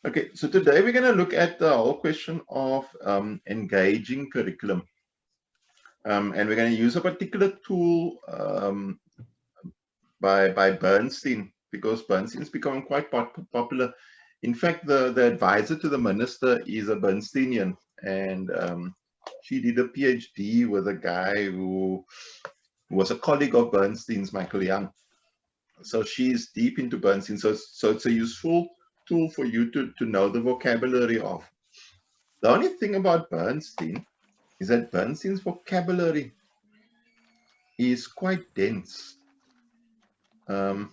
Okay, so today we're going to look at the whole question of engaging curriculum. And we're going to use a particular tool by Bernstein, because Bernstein's becoming quite popular. In fact, the advisor to the minister is a Bernsteinian, and she did a PhD with a guy who was a colleague of Bernstein's, Michael Young. So she's deep into Bernstein. So it's a useful tool for you to know the vocabulary of. The only thing about Bernstein is that Bernstein's vocabulary is quite dense. So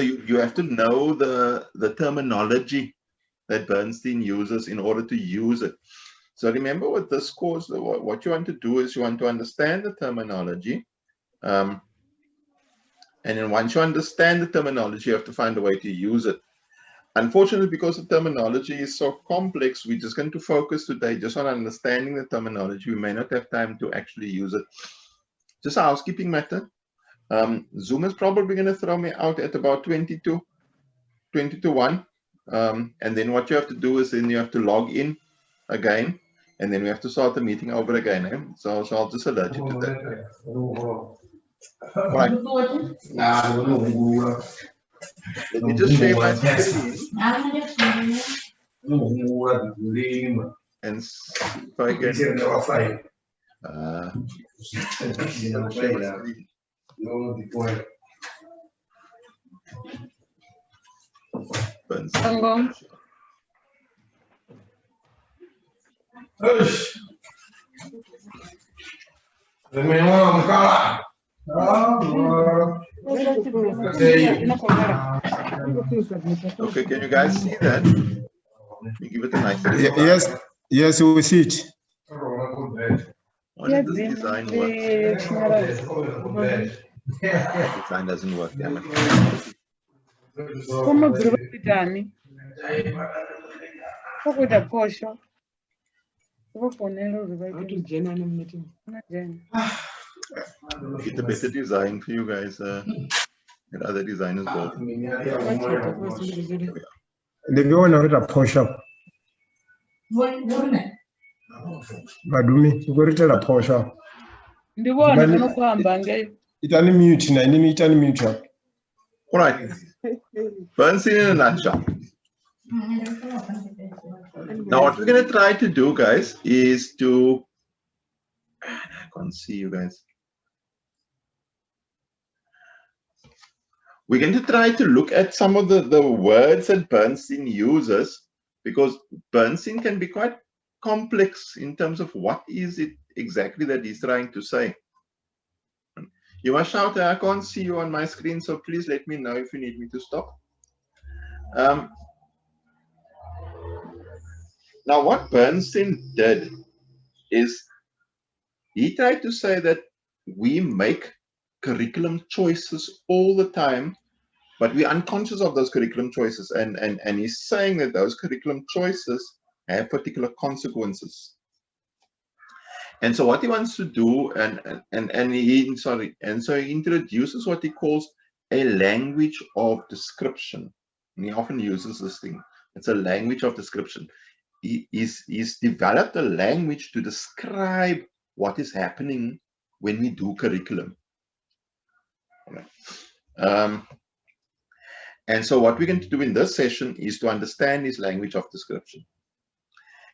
you have to know the terminology that Bernstein uses in order to use it. So remember with this course, what you want to do is you want to understand the terminology. And then once you understand the terminology, you have to find a way to use it. Unfortunately, because the terminology is so complex, we're just going to focus today just on understanding the terminology. We may not have time to actually use it. Just a housekeeping matter. Zoom is probably going to throw me out at about 20 to 1. And then what you have to do is then you have to log in again. And then we have to start the meeting over again. Eh? So I'll just alert you to that. Right. Let me just share my screen and see if I can share my screen. Okay, can you guys see that? Let me give it a nice design. Yes, we see it. How did this design work? Design doesn't work. Damn it. Get a better design for you guys. And other designers built. The one of a push up. Badumi, you got to a push up. It only mute, it only mute up. All right. Bernstein in a nutshell. Now, what we're going to try to do, guys, is to. I can't see you guys. We're going to try to look at some of the words that Bernstein uses, because Bernstein can be quite complex in terms of what is it exactly that he's trying to say. You must shout, I can't see you on my screen, so please let me know if you need me to stop. Now, what Bernstein did is he tried to say that we make curriculum choices all the time, but we're unconscious of those curriculum choices. And he's saying that those curriculum choices have particular consequences. And so what he wants to do, so he introduces what he calls a language of description. And he often uses this thing. It's a language of description. He's developed a language to describe what is happening when we do curriculum. And so what we're going to do in this session is to understand his language of description.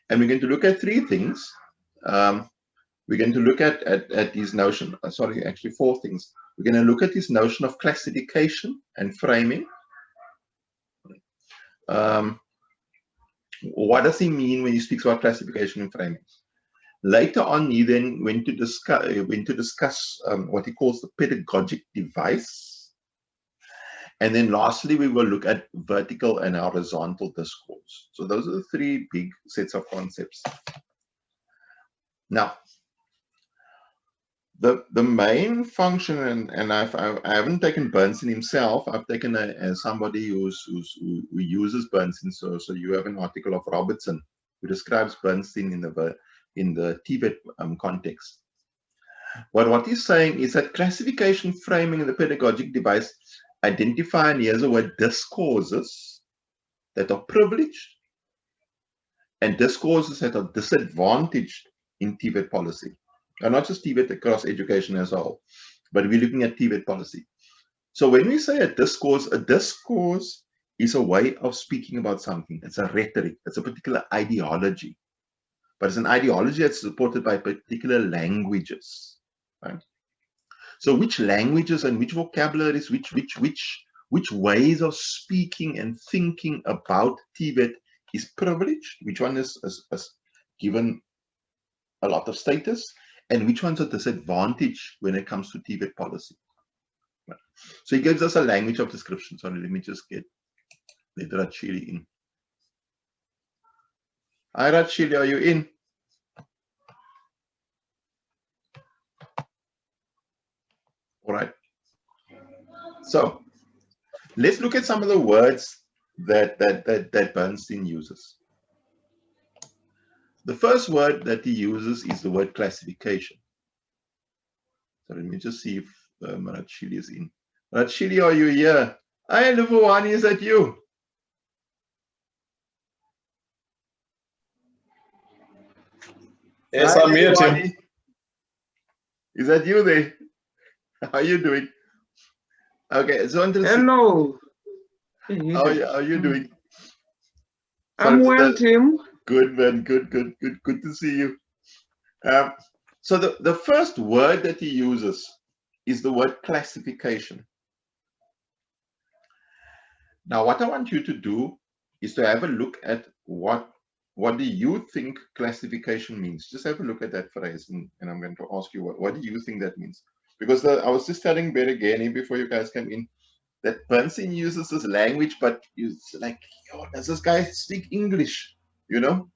And we're going to look at 3 things. We're going to look at his notion, actually 4 things. We're going to look at his notion of classification and framing. What does he mean when he speaks about classification and framing? Later on, he then went to discuss what he calls the pedagogic device. And then lastly, we will look at vertical and horizontal discourse. So those are the 3 big sets of concepts. Now, the main function, and I haven't taken Bernstein himself. I've taken somebody who uses Bernstein. So you have an article of Robertson who describes Bernstein in the Tibet context. But what he's saying is that classification, framing, and the pedagogic device identify, and here's the word, discourses that are privileged and discourses that are disadvantaged in TVET policy. And not just TVET across education as a whole, but we're looking at TVET policy. So when we say a discourse is a way of speaking about something. It's a rhetoric. It's a particular ideology. But it's an ideology that's supported by particular languages. Right? So which languages and which vocabularies, which ways of speaking and thinking about TVET is privileged, which one is given a lot of status, and which ones are disadvantaged when it comes to TVET policy. Right. So he gives us a language of description. Sorry, let me just let Rachili in. Hi Rachili, are you in? All right. So let's look at some of the words that Bernstein uses. The first word that he uses is the word classification. So let me just see if Rachili is in. Rachili, are you here? Hi, Luvuani, is that you? Yes, Hi, I'm here, Tim. Luvuani. Is that you there? How are you doing? Okay, so interesting. Hello. How are you doing? I'm well, Tim. Good, man. Good to see you. So the first word that he uses is the word classification. Now, what I want you to do is to have a look at what do you think classification means. Just have a look at that phrase, and I'm going to ask you what do you think that means? Because I was just telling Beregani before you guys came in that Bernstein uses this language, but it's like, yo, does this guy speak English? You know?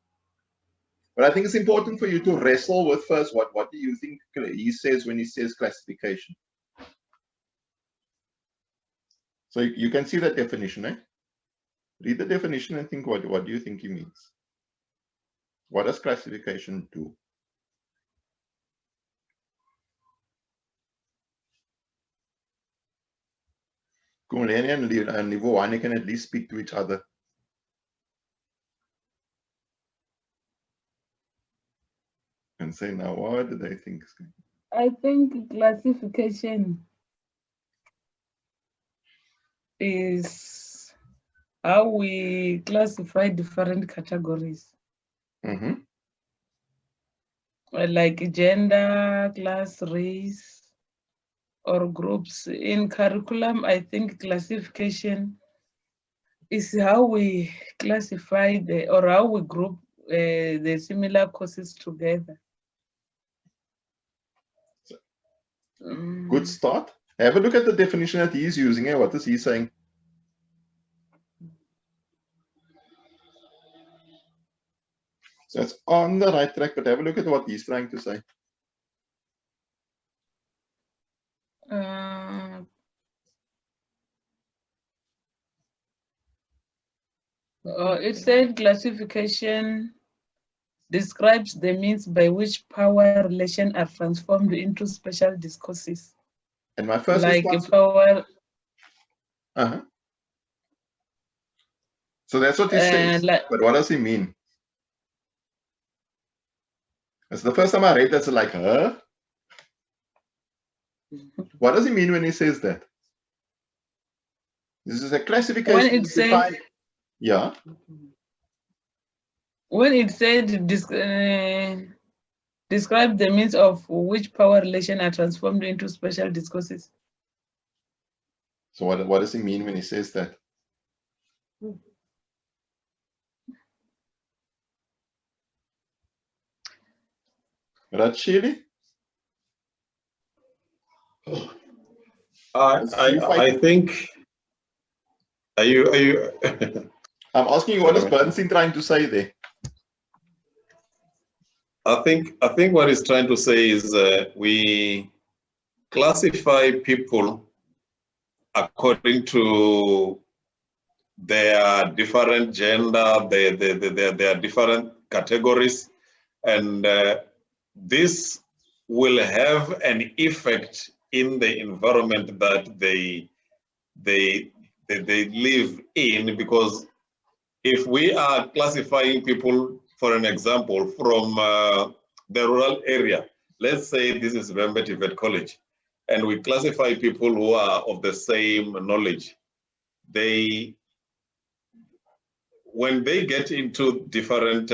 But I think it's important for you to wrestle with first what do you think he says when he says classification? So you can see that definition, eh? Read the definition and think what do you think he means? What does classification do? Kumuleni and Livuani can at least speak to each other. And say now, what do they think? I think classification is how we classify different categories. Mm-hmm. Like gender, class, race, or groups. In curriculum, I think classification is how we classify or how we group the similar courses together. Good start. Have a look at the definition that he's using. What is he saying? So it's on the right track, but have a look at what he's trying to say. It said classification describes the means by which power relations are transformed into special discourses. And my first like response, power. So that's what he says. But what does he mean? It's the first time I read that's like, huh? What does he mean when he says that? This is a classification. When it says, yeah. When it said describe the means of which power relations are transformed into special discourses. So what does he mean when he says that? Rachili? I think. Are you? I'm asking you, what is Bernstein trying to say there? I think what he's trying to say is we classify people according to their different gender, their different categories, and this will have an effect in the environment that they live in, because if we are classifying people, for an example, from the rural area, let's say this is Bernstein College, and we classify people who are of the same knowledge, when they get into different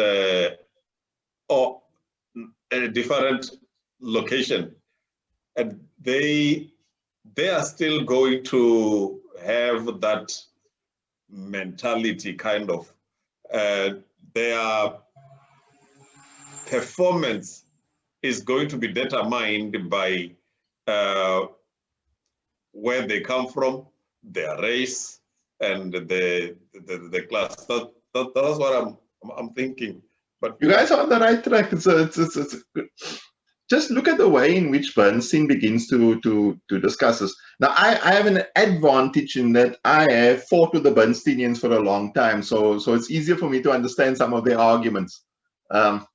different location, and they are still going to have that mentality kind of. Their performance is going to be determined by where they come from, their race, and the class. That's what I'm thinking. But you guys are on the right track. Just look at the way in which Bernstein begins to discuss this. Now, I have an advantage in that I have fought with the Bernsteinians for a long time, so it's easier for me to understand some of their arguments. But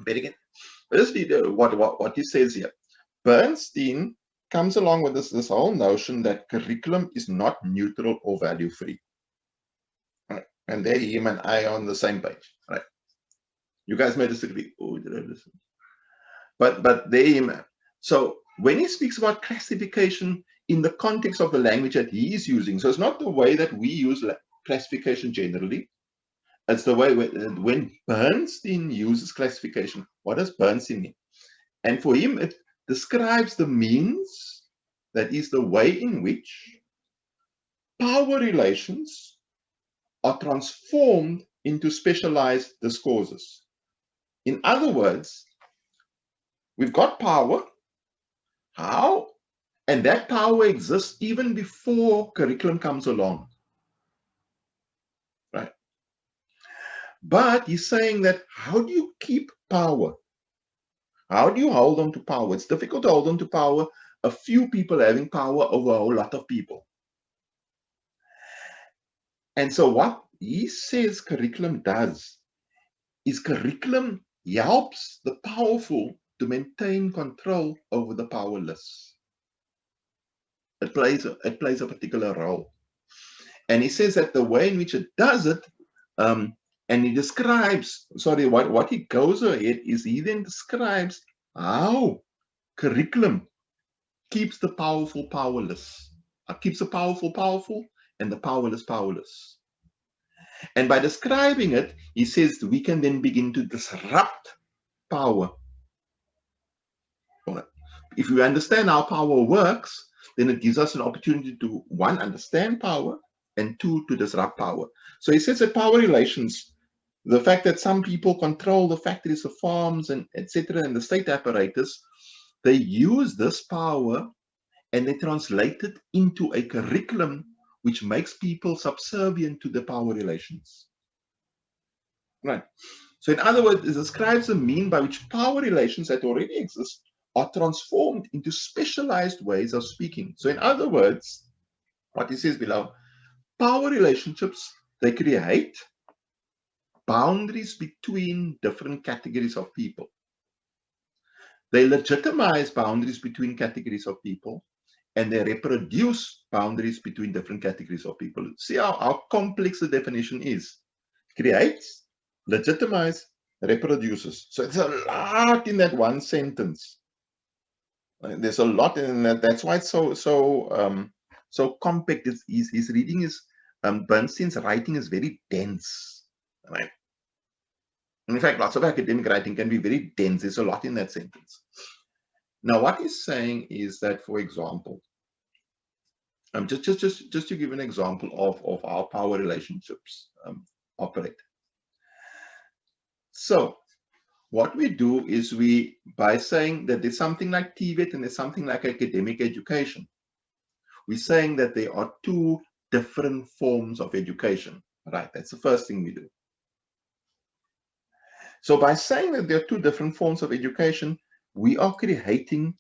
again, let's read what he says here. Bernstein comes along with this whole notion that curriculum is not neutral or value-free. Right? And there him and I are on the same page. Right? You guys may disagree. Oh, did I listen? But there him. So when he speaks about classification in the context of the language that he is using, so it's not the way that we use classification generally. It's the way when Bernstein uses classification. What does Bernstein mean? And for him, it describes the means, that is the way in which power relations are transformed into specialized discourses. In other words, we've got power. How? And that power exists even before curriculum comes along. Right? But he's saying that how do you keep power? How do you hold on to power? It's difficult to hold on to power, a few people having power over a whole lot of people. And so what he says curriculum does is curriculum helps the powerful to maintain control over the powerless. It plays a particular role. And he says that the way in which it does it, and he describes, what he goes ahead is he then describes how curriculum keeps the powerful powerless, keeps the powerful powerful and the powerless powerless. And by describing it, he says we can then begin to disrupt power. If we understand how power works, then it gives us an opportunity to, one, understand power, and two, to disrupt power. So he says that power relations, the fact that some people control the factories, the farms, and etc., and the state apparatus, they use this power and they translate it into a curriculum which makes people subservient to the power relations. Right. So in other words, it describes the mean by which power relations that already exist are transformed into specialized ways of speaking. So in other words, what he says below, power relationships, they create boundaries between different categories of people. They legitimize boundaries between categories of people, and they reproduce boundaries between different categories of people. See how complex the definition is. Creates, legitimize, reproduces. So it's a lot in that one sentence. There's a lot in that. That's why it's so compact. His reading is, Bernstein's writing is very dense. Right? In fact, lots of academic writing can be very dense. There's a lot in that sentence. Now, what he's saying is that, for example, just to give an example of how power relationships operate. So what we do is by saying that there's something like TVET and there's something like academic education, we're saying that there are two different forms of education, right? That's the first thing we do. So by saying that there are two different forms of education, we are creating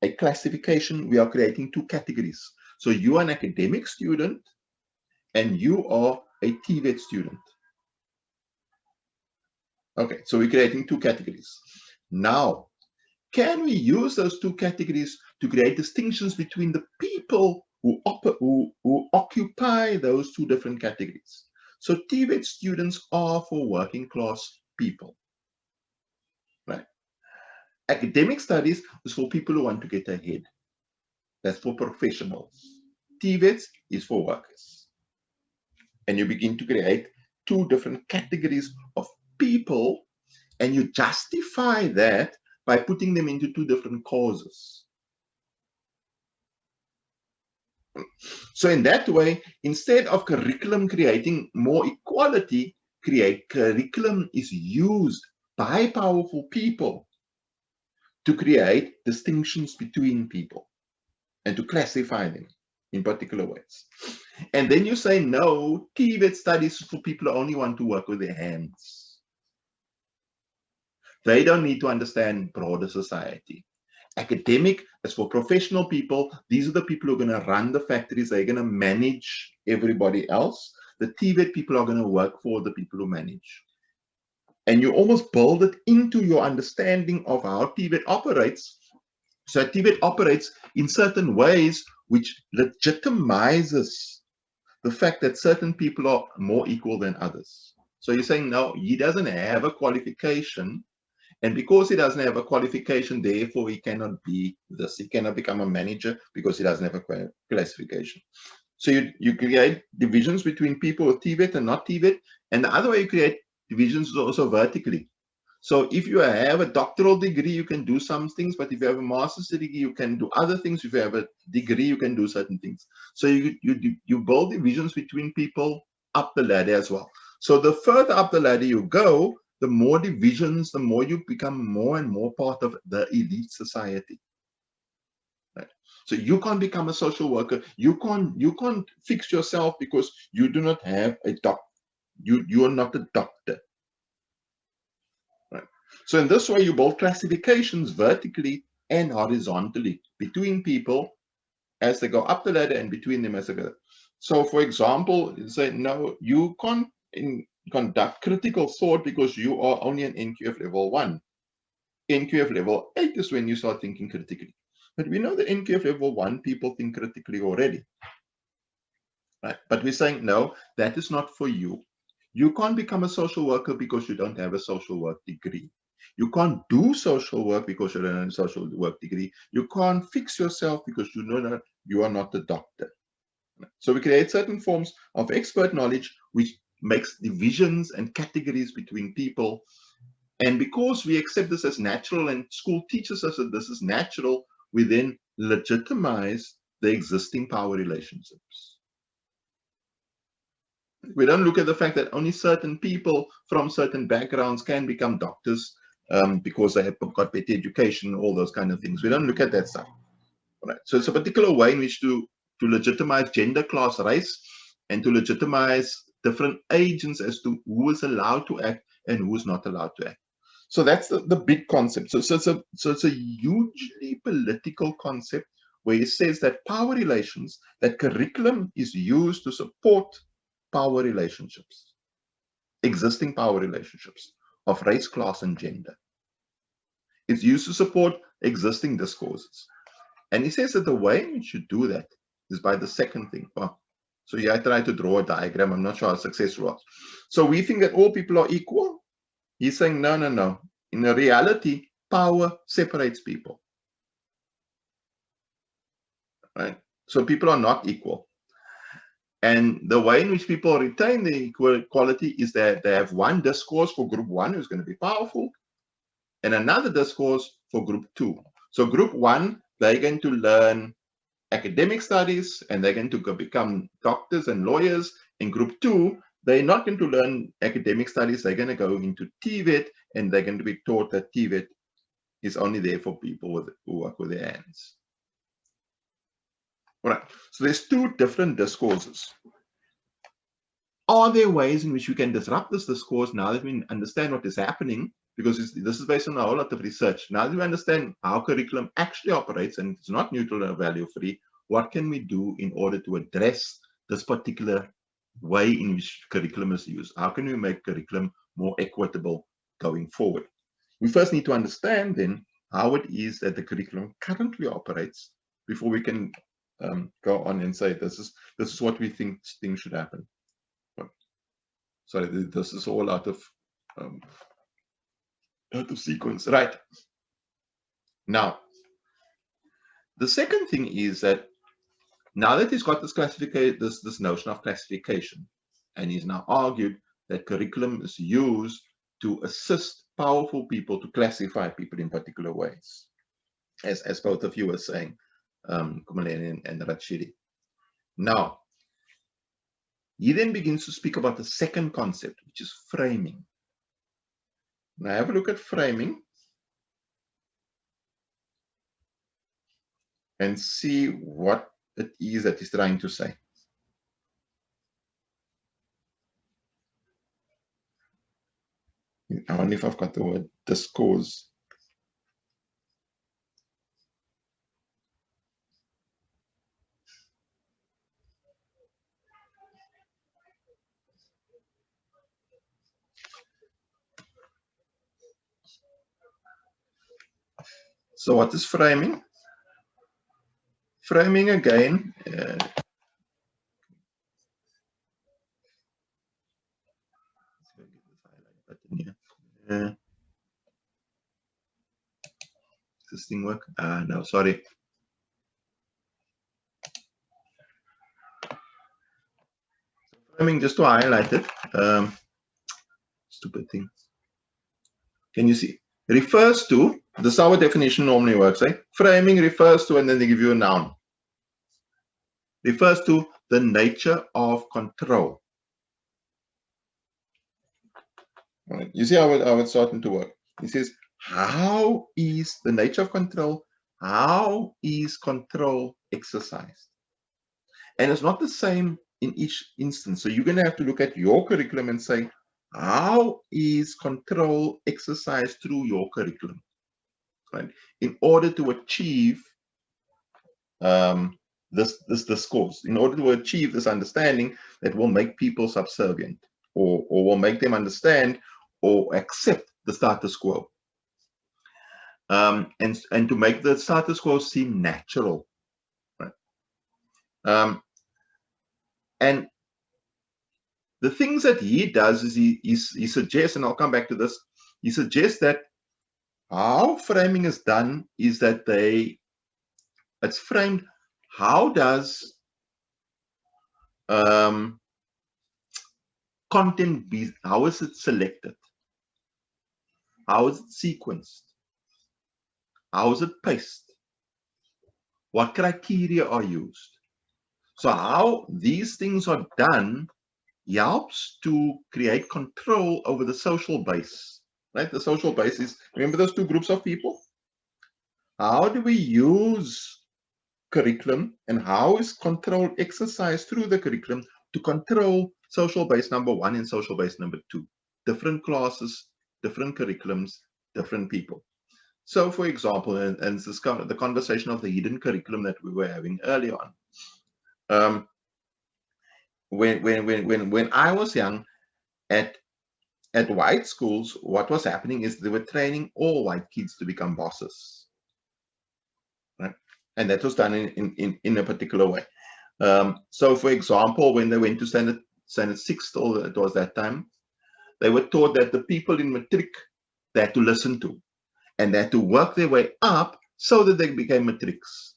a classification, we are creating two categories. So you are an academic student and you are a TVET student. Okay, so we're creating two categories. Now, can we use those two categories to create distinctions between the people who occupy those two different categories? So TVET students are for working class people, right? Academic studies is for people who want to get ahead. That's for professionals. TVET is for workers. And you begin to create two different categories of people, and you justify that by putting them into two different causes. So in that way, instead of curriculum creating more equality, curriculum is used by powerful people to create distinctions between people and to classify them in particular ways. And then you say, no, TVET studies for people who only want to work with their hands. They don't need to understand broader society. Academic is for professional people. These are the people who are going to run the factories. They're going to manage everybody else. The TVET people are going to work for the people who manage. And you almost build it into your understanding of how TVET operates. So TVET operates in certain ways which legitimizes the fact that certain people are more equal than others. So you're saying, no, he doesn't have a qualification. And because he doesn't have a qualification, therefore he cannot be this. He cannot become a manager because he doesn't have a classification. So you create divisions between people with TVET and not TVET. And the other way you create divisions is also vertically. So if you have a doctoral degree, you can do some things, but if you have a master's degree, you can do other things. If you have a degree, you can do certain things. So you build divisions between people up the ladder as well. So the further up the ladder you go, the more divisions, the more you become more and more part of the elite society. Right? So you can't become a social worker. You can't fix yourself because you do not have a doctor. You are not a doctor. Right? So in this way, you build classifications vertically and horizontally between people as they go up the ladder and between them as they go. So for example, you say, no, you can't conduct critical thought because you are only an NQF level 1. NQF level 8 is when you start thinking critically. But we know that NQF level 1 people think critically already. Right? But we're saying, no, that is not for you. You can't become a social worker because you don't have a social work degree. You can't do social work because you don't have a social work degree. You can't fix yourself because you are not a doctor. So we create certain forms of expert knowledge which makes divisions and categories between people. And because we accept this as natural and school teaches us that this is natural, we then legitimize the existing power relationships. We don't look at the fact that only certain people from certain backgrounds can become doctors because they have got better education, all those kind of things. We don't look at that stuff. Right? So it's a particular way in which to legitimize gender, class, race, and to legitimize different agents as to who is allowed to act and who is not allowed to act. So that's the big concept. So it's a hugely political concept where it says that power relations, that curriculum is used to support power relationships, existing power relationships of race, class, and gender. It's used to support existing discourses. And he says that the way in which you do that is by the second thing. So I try to draw a diagram. I'm not sure how successful it was. So we think that all people are equal. He's saying, no, no, no. In reality, power separates people. Right? So people are not equal. And the way in which people retain the equality is that they have one discourse for group 1 who's going to be powerful, and another discourse for group 2. So group 1, they're going to learn academic studies and they're going to become doctors and lawyers. In group 2, they're not going to learn academic studies. They're going to go into TVET and they're going to be taught that TVET is only there for people who work with their hands. All right. So there's two different discourses. Are there ways in which we can disrupt this discourse now that we understand what is happening? Because this is based on a whole lot of research. Now that we understand how curriculum actually operates and it's not neutral or value free, what can we do in order to address this particular way in which curriculum is used? How can we make curriculum more equitable going forward? We first need to understand then how it is that the curriculum currently operates before we can go on and say this is what we think things should happen. Sorry, this is all out of sequence, right? Now, the second thing is that now that he's got this notion of classification, and he's now argued that curriculum is used to assist powerful people to classify people in particular ways, as both of you were saying, Kumaleni and Rachidi. Now, he then begins to speak about the second concept, which is framing. Now, have a look at framing and see what it is that he's trying to say. I wonder if I've got the word discourse. So what is framing? Framing again, does this thing work? No, sorry. Framing, just to highlight it, stupid thing. Can you see? Refers to, this is how a definition normally works, right? Framing refers to, and then they give you a noun. Refers to the nature of control. All right. You see how it's starting to work. He says, how is the nature of control? How is control exercised? And it's not the same in each instance. So you're going to have to look at your curriculum and say, how is control exercised through your curriculum, right? In order to achieve this discourse, in order to achieve this understanding that will make people subservient, or will make them understand or accept the status quo, and to make the status quo seem natural, right? And the things that he does is he suggests, and I'll come back to this, he suggests that how framing is done is that it's framed, how does content be, how is it selected? How is it sequenced? How is it paced? What criteria are used? So how these things are done helps to create control over the social base, right? The social base is, remember those two groups of people? How do we use curriculum, and how is control exercised through the curriculum to control social base number one and social base number two? Different classes, different curriculums, different people. So for example, and this is the conversation of the hidden curriculum that we were having earlier on. When I was young, at white schools, what was happening is they were training all white kids to become bosses, right? And that was done in a particular way. So for example, when they went to standard 6, or it was that time, they were taught that the people in matric they had to listen to, and they had to work their way up so that they became matrics,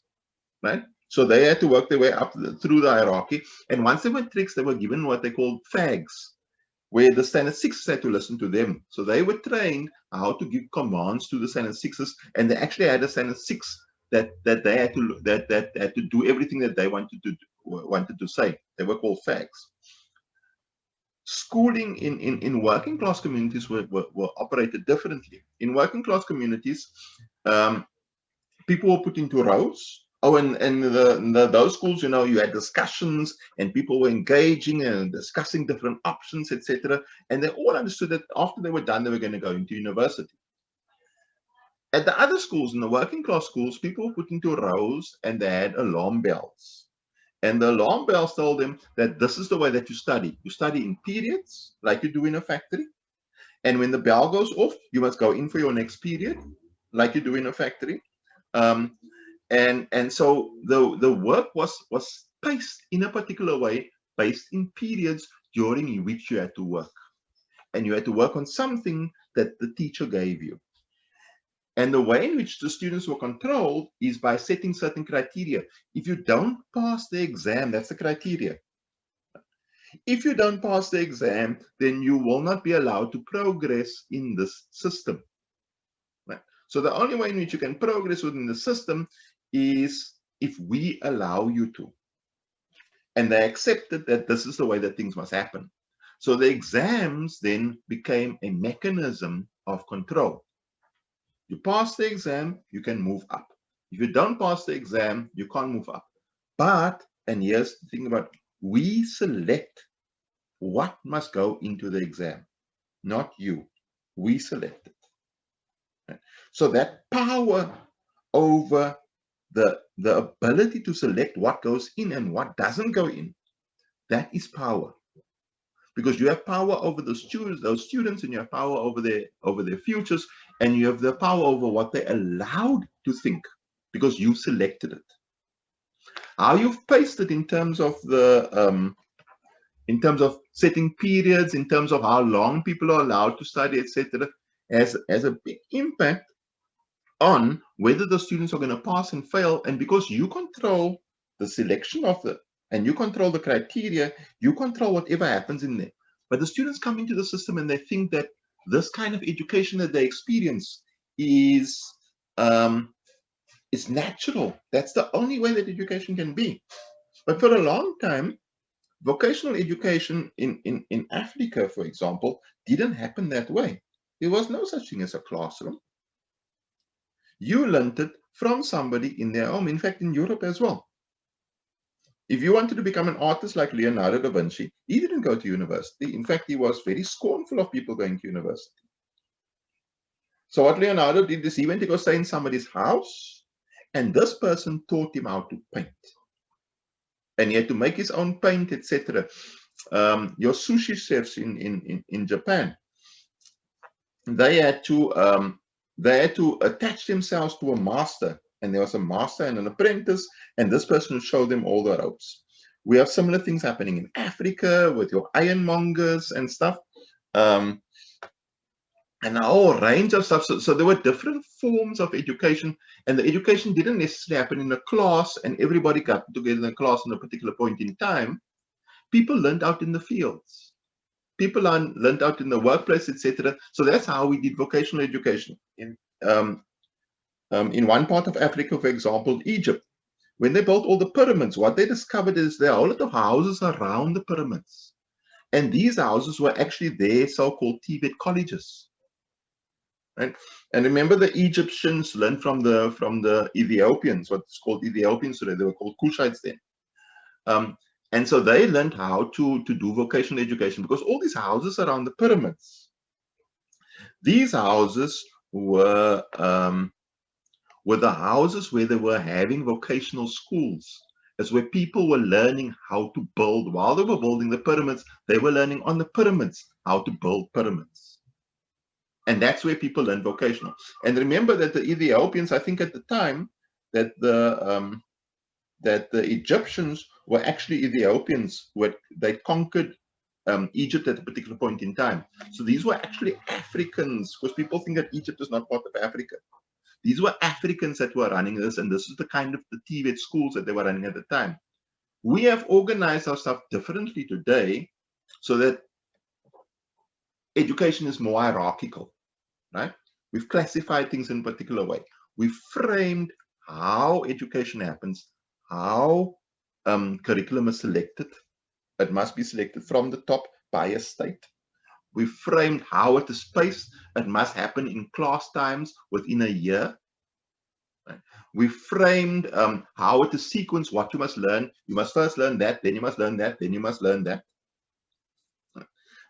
right? So they had to work their way up through the hierarchy. And once they were matrics, they were given what they called fags, where the standard 6s had to listen to them. So they were trained how to give commands to the standard 6s, and they actually had a standard 6 that they had to do everything that they wanted to say. They were called fags. Schooling in working class communities were operated differently. In working class communities, people were put into rows. Oh, and those schools, you know, you had discussions and people were engaging and discussing different options, etc. And they all understood that after they were done, they were going to go into university. At the other schools, in the working class schools, people were put into rows and they had alarm bells. And the alarm bells told them that this is the way that you study. You study in periods, like you do in a factory. And when the bell goes off, you must go in for your next period, like you do in a factory. And so the work was paced in a particular way, based in periods during which you had to work. and you had to work on something that the teacher gave you. And the way in which the students were controlled is by setting certain criteria. If you don't pass the exam, that's the criteria. If you don't pass the exam, then you will not be allowed to progress in this system. Right? So the only way in which you can progress within the system is if we allow you to. And they accepted that this is the way that things must happen. So the exams then became a mechanism of control. You pass the exam, you can move up. If you don't pass the exam, you can't move up. But, and here's the thing about, we select what must go into the exam, not you. We select it. Right? So that power over the ability to select what goes in and what doesn't go in, that is power. Because you have power over those students, and you have power over their futures, and you have the power over what they're allowed to think, because you selected it. How you've paced it in terms of in terms of setting periods, in terms of how long people are allowed to study, etc., has a big impact on whether the students are going to pass and fail. And because you control the selection of and you control the criteria, you control whatever happens in there. But the students come into the system and they think that this kind of education that they experience is natural. That's the only way that education can be. But for a long time, vocational education in Africa, for example, didn't happen that way. There was no such thing as a classroom. You learned it from somebody in their home. In fact, in Europe as well. If you wanted to become an artist like Leonardo da Vinci, he didn't go to university. In fact, he was very scornful of people going to university. So what Leonardo did is he went to go stay in somebody's house, and this person taught him how to paint. And he had to make his own paint, etc. Your sushi chefs in Japan, they had to attach themselves to a master, and there was a master and an apprentice, and this person would show them all the ropes. We have similar things happening in Africa with your ironmongers and stuff, and a whole range of stuff. So there were different forms of education, and the education didn't necessarily happen in a class, and everybody got together in a class at a particular point in time. People learned out in the fields. People learned out in the workplace, etc. So that's how we did vocational education. In one part of Africa, for example, Egypt, when they built all the pyramids, what they discovered is there are a whole lot of houses around the pyramids. And these houses were actually their so-called Tibet colleges. Right? And remember, the Egyptians learned from the Ethiopians, what's called Ethiopians today. They were called Kushites then. And so they learned how to do vocational education, because all these houses around the pyramids, these houses were the houses where they were having vocational schools. It's where people were learning how to build. While they were building the pyramids, they were learning on the pyramids how to build pyramids. And that's where people learn vocational. And remember that the Ethiopians, I think at the time, that the Egyptians were actually Ethiopians. They conquered Egypt at a particular point in time. So these were actually Africans, because people think that Egypt is not part of Africa. These were Africans that were running this, and this is the kind of the Tibet schools that they were running at the time. We have organized our stuff differently today, so that education is more hierarchical, right? We've classified things in a particular way. We've framed how education happens, how curriculum is selected. It must be selected from the top by a state. We framed how it is paced. It must happen in class times within a year. Right? We framed how it is sequenced, what you must learn. You must first learn that, then you must learn that, then you must learn that.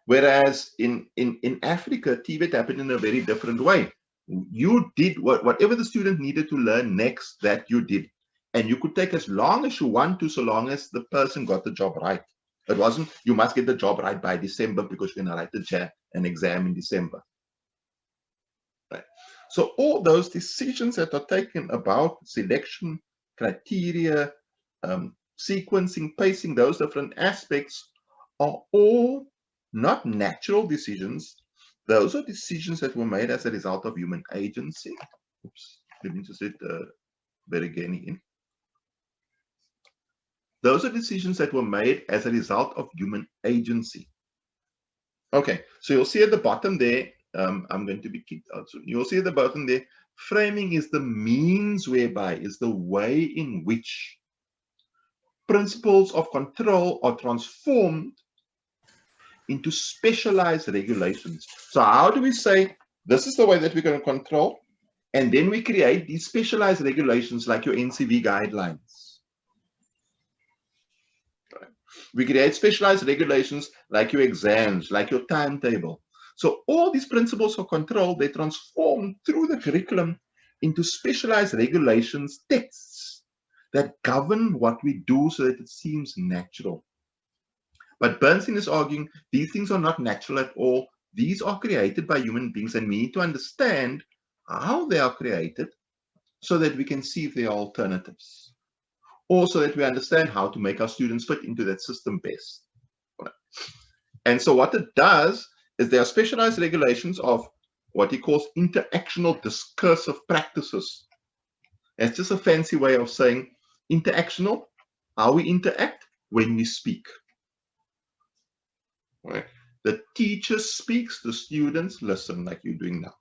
Whereas in Africa, Tibet happened in a very different way. You did whatever the student needed to learn next, that you did. And you could take as long as you want to, so long as the person got the job right. It wasn't, you must get the job right by December because you're going to write an exam in December. Right? So all those decisions that are taken about selection, criteria, sequencing, pacing, those different aspects are all not natural decisions. Those are decisions that were made as a result of human agency. Oops, let me just hit better again. Those are decisions that were made as a result of human agency. Okay, so you'll see at the bottom there, I'm going to be kicked out soon. You'll see at the bottom there, framing is the means whereby, is the way in which principles of control are transformed into specialized regulations. So how do we say, this is the way that we're going to control, and then we create these specialized regulations like your NCV guidelines. We create specialized regulations like your exams, like your timetable. So all these principles of control, they transform through the curriculum into specialized regulations, texts that govern what we do so that it seems natural. But Bernstein is arguing these things are not natural at all. These are created by human beings, and we need to understand how they are created so that we can see if there are alternatives, or so that we understand how to make our students fit into that system best. And so what it does is there are specialized regulations of what he calls interactional discursive practices. It's just a fancy way of saying interactional, how we interact when we speak. Right? The teacher speaks, the students listen like you're doing now.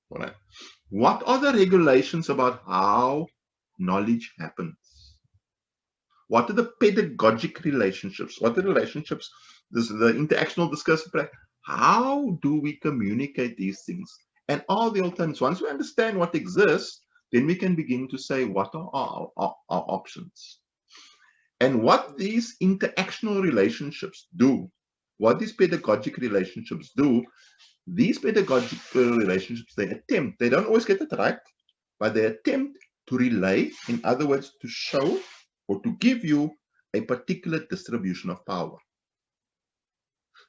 Right? What are the regulations about how knowledge happens? What are the pedagogic relationships? What are the relationships? This is the interactional discursive practice. How do we communicate these things? And all the alternatives. Once we understand what exists, then we can begin to say what are our options. And what these interactional relationships do, what these pedagogic relationships do, these pedagogic relationships, they don't always get it right, but they attempt to relay, in other words, to show or to give you a particular distribution of power.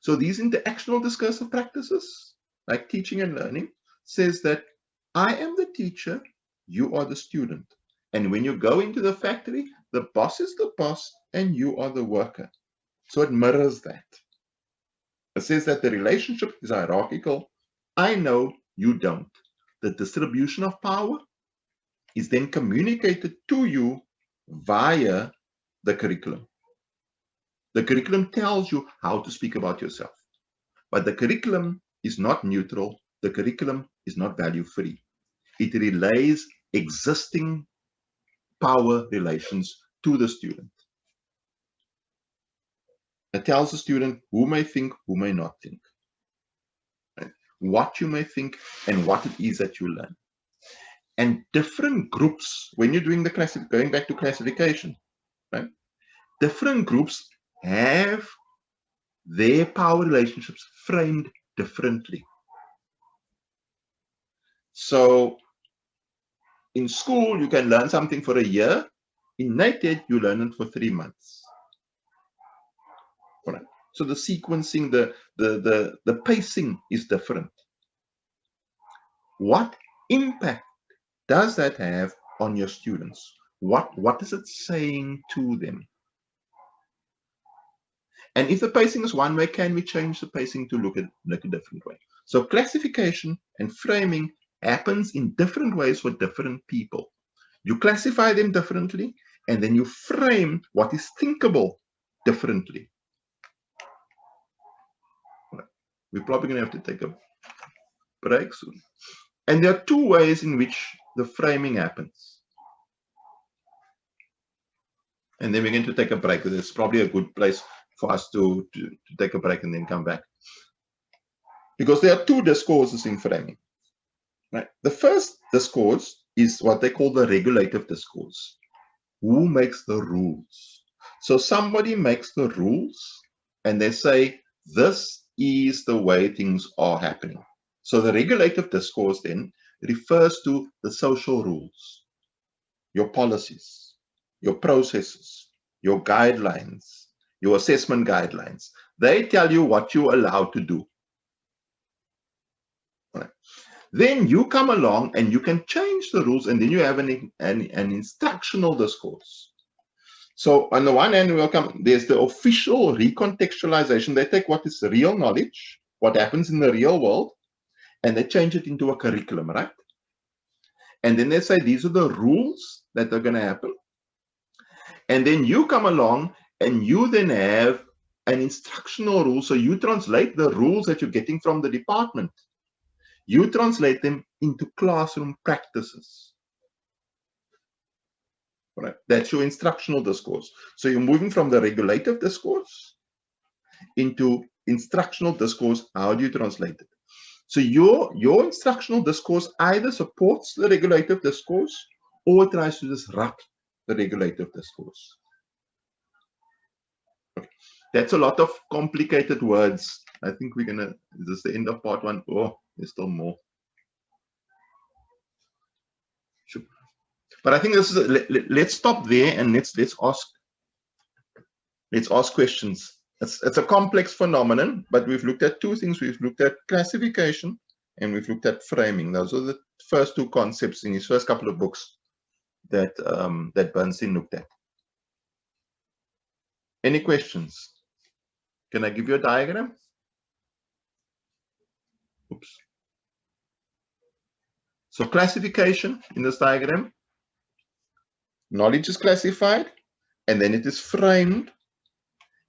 So these interactional discursive practices, like teaching and learning, says that I am the teacher, you are the student. And when you go into the factory, the boss is the boss and you are the worker. So it mirrors that. It says that the relationship is hierarchical. I know, you don't. The distribution of power is then communicated to you via the curriculum. The curriculum tells you how to speak about yourself. But the curriculum is not neutral. The curriculum is not value-free. It relays existing power relations to the student. It tells the student who may think, who may not think, right? What you may think, and what it is that you learn. And different groups, when you're doing the going back to classification, right? Different groups have their power relationships framed differently. So in school, you can learn something for a year. In NATED, you learn it for 3 months. Right? So the sequencing, the pacing is different. What impact does that have on your students? What is it saying to them? And if the pacing is one way, can we change the pacing to look a different way? So classification and framing happens in different ways for different people. You classify them differently, and then you frame what is thinkable differently. We're probably going to have to take a break soon. And there are two ways in which the framing happens. And then we're going to take a break. It's probably a good place for us to take a break and then come back. Because there are two discourses in framing. Right? The first discourse is what they call the regulative discourse. Who makes the rules? So somebody makes the rules and they say, this is the way things are happening. So the regulative discourse then refers to the social rules, your policies, your processes, your guidelines, your assessment guidelines. They tell you what you're allowed to do. Right. Then you come along and you can change the rules, and then you have an instructional discourse. So on the one hand, there's the official recontextualization. They take what is real knowledge, what happens in the real world, and they change it into a curriculum, right? And then they say, these are the rules that are going to happen. And then you come along and you then have an instructional rule. So you translate the rules that you're getting from the department. You translate them into classroom practices. Right? That's your instructional discourse. So you're moving from the regulative discourse into instructional discourse. How do you translate it? So your instructional discourse either supports the regulative discourse or tries to disrupt the regulative discourse. Okay. That's a lot of complicated words. I think we're gonna, this is the end of part one. Oh, there's still more. Sure. But I think this is let's stop there and let's ask questions. It's a complex phenomenon, but we've looked at two things. We've looked at classification and we've looked at framing. Those are the first two concepts in his first couple of books that that Bernstein looked at. Any questions? Can I give you a diagram? Oops. So classification in this diagram, knowledge is classified and then it is framed,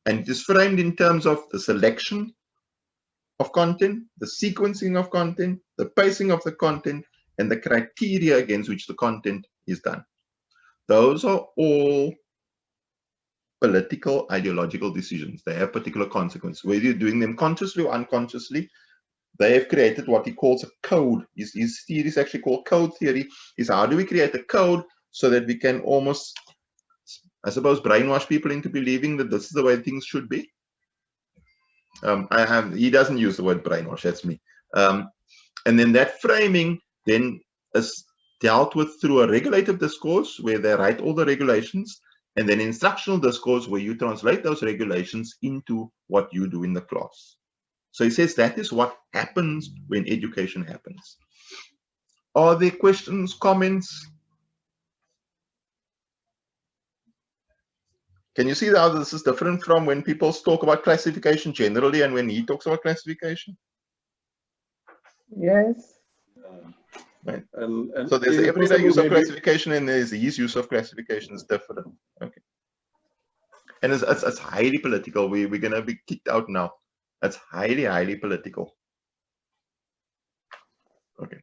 and it is framed in terms of the selection of content, the sequencing of content, the pacing of the content, and the criteria against which the content is done. Those are all political, ideological decisions. They have particular consequences. Whether you're doing them consciously or unconsciously, they have created what he calls a code. His theory is actually called code theory. Is how do we create a code so that we can almost, I suppose, brainwash people into believing that this is the way things should be. He doesn't use the word brainwash, that's me. And then that framing then is dealt with through a regulative discourse where they write all the regulations, and then instructional discourse where you translate those regulations into what you do in the class. So he says that is what happens when education happens. Are there questions, comments? Can you see how this is different from when people talk about classification generally and when he talks about classification? Yes. Right. And So there's the is it everyday possible use of maybe- classification and there's his use of classification is different. Okay. And it's highly political. We're going to be kicked out now. It's highly, highly political.